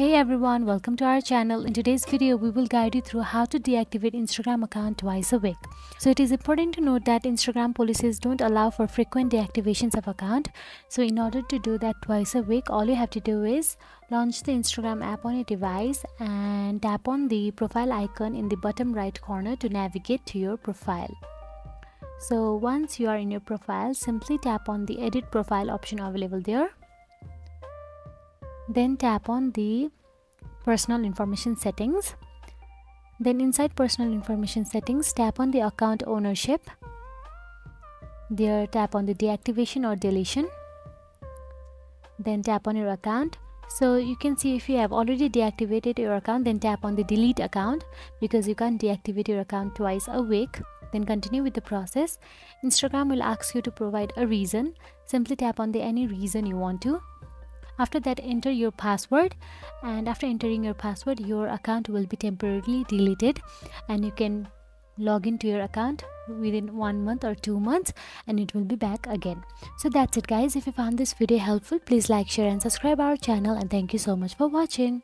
Hey everyone, welcome to our channel. In today's video, we will guide you through how to deactivate Instagram account twice a week. So it is important to note that Instagram policies don't allow for frequent deactivations of account. So in order to do that twice a week, all you have to do is launch the Instagram app on your device and tap on the profile icon in the bottom right corner to navigate to your profile. So once you are in your profile, simply tap on the edit profile option available there. Then tap on the personal information settings. Then inside personal information settings, tap on the account ownership. There tap on the deactivation or deletion. Then tap on your account. So you can see if you have already deactivated your account, then tap on the delete account because you can't deactivate your account twice a week. Then continue with the process. Instagram will ask you to provide a reason. Simply tap on the any reason you want to. After that, enter your password, and after entering your password, your account will be temporarily deleted and you can log into your account within 1 month or 2 months and it will be back again. So that's it guys. If you found this video helpful, please like, share and subscribe our channel, and thank you so much for watching.